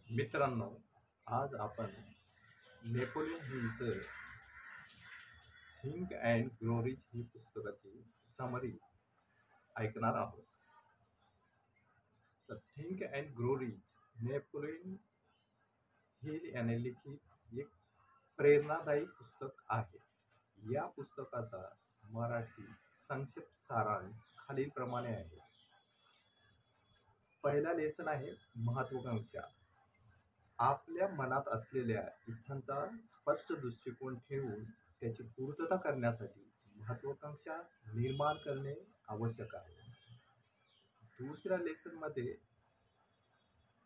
मित्रांनो, आज आपण नेपोलियन हिलचं थिंक अँड ग्रो रिच ही पुस्तकाची समरी ऐकणार आहोत. तर think and grow rich Napoleon Hill याने लिखित एक प्रेरणादायी पुस्तक आहे. या पुस्तकाचा मराठी संक्षिप्त सारांश खालीलप्रमाणे आहे. पहिला लेसन आहे महत्वाकांक्षा. आपल्या मनात असलेल्या इच्छांचा स्पष्ट दृष्टिकोन ठेवून त्याची पूर्तता करण्यासाठी महत्वाकांक्षा निर्माण करणे आवश्यक आहे. दुसऱ्या लेसनमध्ये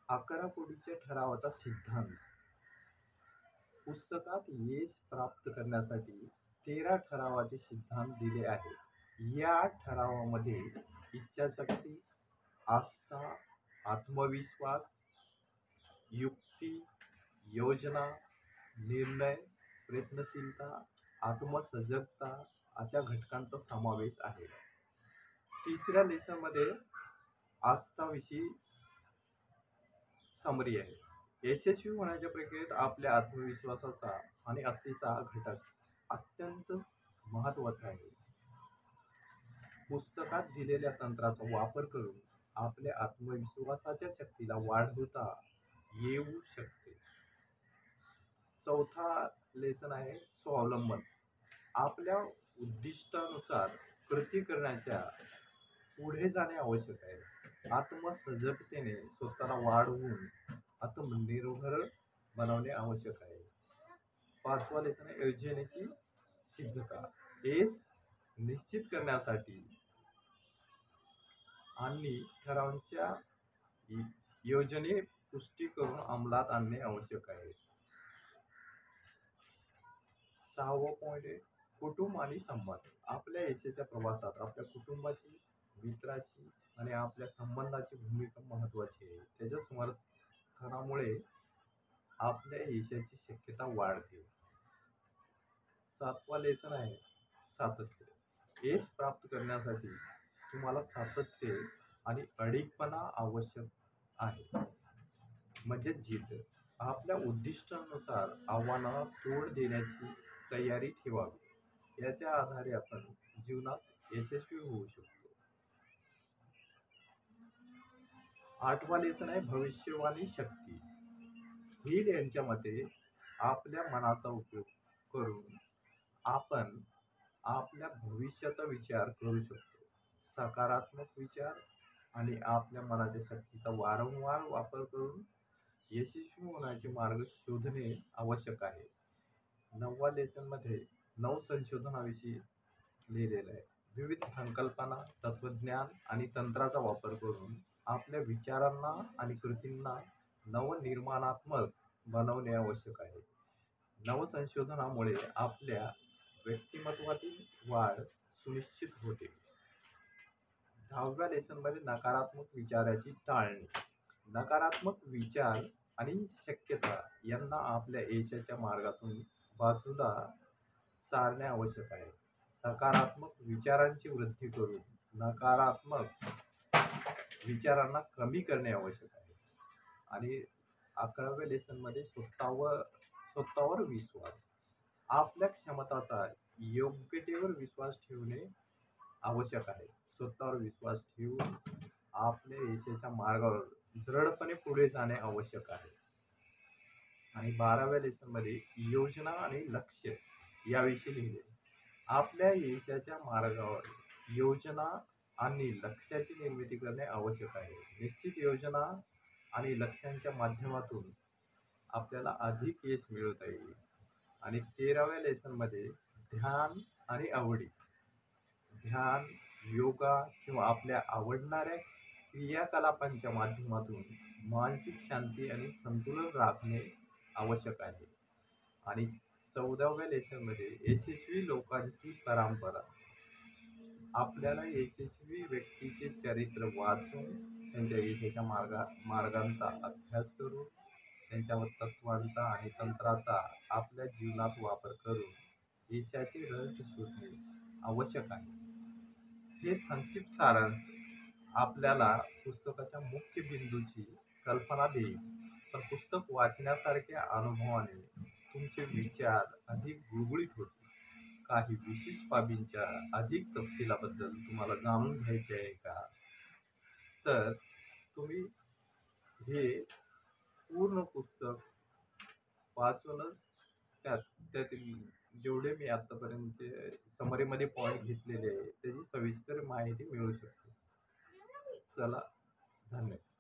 11 कोटीच्या ठरावाचा सिद्धांत. पुस्तकात यश प्राप्त करण्यासाठी 13 ठरावाचे सिद्धांत दिले आहेत. या ठरावामध्ये इच्छाशक्ती, आस्था, आत्मविश्वास, युक्ती, योजना, निर्णय, प्रयत्नशीलता, आत्मसजगता अशा घटकांचा समावेश आहे. तिसऱ्या लेसनमध्ये आस्थाविषयी समरी आहे. यशस्वी होण्याच्या प्रक्रियेत आपल्या आत्मविश्वासाचा आणि आस्थेचा घटक अत्यंत महत्त्वाचा आहे. पुस्तकात दिलेल्या तंत्राचा वापर करून आपल्या आत्मविश्वासाच्या शक्तीला वाढवता येऊ शकते. चौथा लेसन आहे स्वावलंबन. आपल्या उद्दिष्टानुसार कृती करण्याच्या पुढे जाणे आवश्यक आहे. आत्मसजगतेने स्वतःला वाढवून आत्मनिर्भर बनवणे आवश्यक आहे. पाचवा लेसन आहे योजनेची सिद्धता. यश निश्चित करण्यासाठी आणि ठरावांच्या योजने पुष्टी करून अंमलात आणणे आवश्यक आहे. सहावा पॉईंट आहे कुटुंब आणि संबंध. आपल्या यशाच्या प्रवासात आपल्या कुटुंबाची, मित्राची आणि आपल्या संबंधाची भूमिका महत्त्वाची आहे. त्याच्या समर्थनामुळे आपल्या यशाची शक्यता वाढते. सातवा लेसन आहे सातत्य. यश प्राप्त करण्यासाठी तुम्हाला सातत्य आणि अडिगपणा आवश्यक आहे, म्हणजे जिद्द. आपल्या उद्दिष्टानुसार आव्हानाला तोंड देण्याची तयारी ठेवावी. याच्या आधारे आपण जीवनात यशस्वी होऊ शकतो. आठवा लेसन आहे भविष्यवाणी शक्ती. हिल यांच्या मते आपल्या मनाचा उपयोग करून आपण आपल्या भविष्याचा विचार करू शकतो. सकारात्मक विचार आणि आपल्या मनाच्या शक्तीचा वारंवार वापर करून यशस्वी होण्याचे मार्ग शोधणे आवश्यक आहे. नववा लेसनमध्ये नवसंशोधनाविषयी लिहिलेलं आहे. विविध संकल्पना, तत्वज्ञान आणि तंत्राचा वापर करून आपल्या विचारांना आणि कृतींना नवनिर्माणात्मक बनवणे आवश्यक आहे. नवसंशोधनामुळे आपल्या व्यक्तिमत्वातील वाढ सुनिश्चित होते. 10व्या लेसनमध्ये नकारात्मक विचाराची टाळणी. नकारात्मक विचार आणि शक्यता यांना आपल्या यशाच्या मार्गातून बाजूला सारणे आवश्यक आहे. सकारात्मक विचारांची वृद्धी करून नकारात्मक विचारांना कमी करणे आवश्यक आहे. आणि 11व्या लेसनमध्ये स्वतःवर विश्वास. आपल्या क्षमताचा योग्यतेवर विश्वास ठेवणे आवश्यक आहे. स्वतःवर विश्वास ठेवून आपल्या यशाच्या मार्गावर दृढपणे पुढे जाणे आवश्यक आहे. आणि 12व्या लेसनमध्ये योजना आणि लक्ष्य याविषयी लिहिले. आपल्या यशाच्या मार्गावर योजना आणि लक्ष्याची निर्मिती करणे आवश्यक आहे. निश्चित योजना आणि लक्ष्यांच्या माध्यमातून आपल्याला अधिक यश मिळवता येईल. आणि 13व्या लेसनमध्ये ध्यान आणि आवडी. ध्यान, योगा किंवा आपल्या आवडणाऱ्या क्रियाकलापांच्या माध्यमातून मानसिक शांती आणि संतुलन राखणे आवश्यक आहे. आणि 14व्या लेसनमध्ये यशस्वी लोकांची परंपरा. आपल्याला यशस्वी व्यक्तीचे चरित्र वाचून त्यांच्या यशाच्या मार्गांचा अभ्यास करून त्यांच्या तत्वांचा आणि तंत्राचा आपल्या जीवनात वापर करून यशाचे रहस्य शोधणे आवश्यक आहे. हे संक्षिप्त सारांश आपल्याला पुस्तकाच्या मुख्य बिंदूची कल्पना देईल. पण पुस्तक वाचण्यासारख्या अनुभवाने तुमचे विचार अधिक गुळगुळीत होते. काही विशिष्ट बाबींच्या अधिक तपशिलाबद्दल तुम्हाला जाणून घ्यायचे आहे का? तर तुम्ही हे पूर्ण पुस्तक वाचूनच त्यात त्यातील जेवढे मी आतापर्यंत समरीमध्ये पॉईंट घेतलेले आहे त्याची सविस्तर माहिती मिळू शकते. चला, धन्यवाद.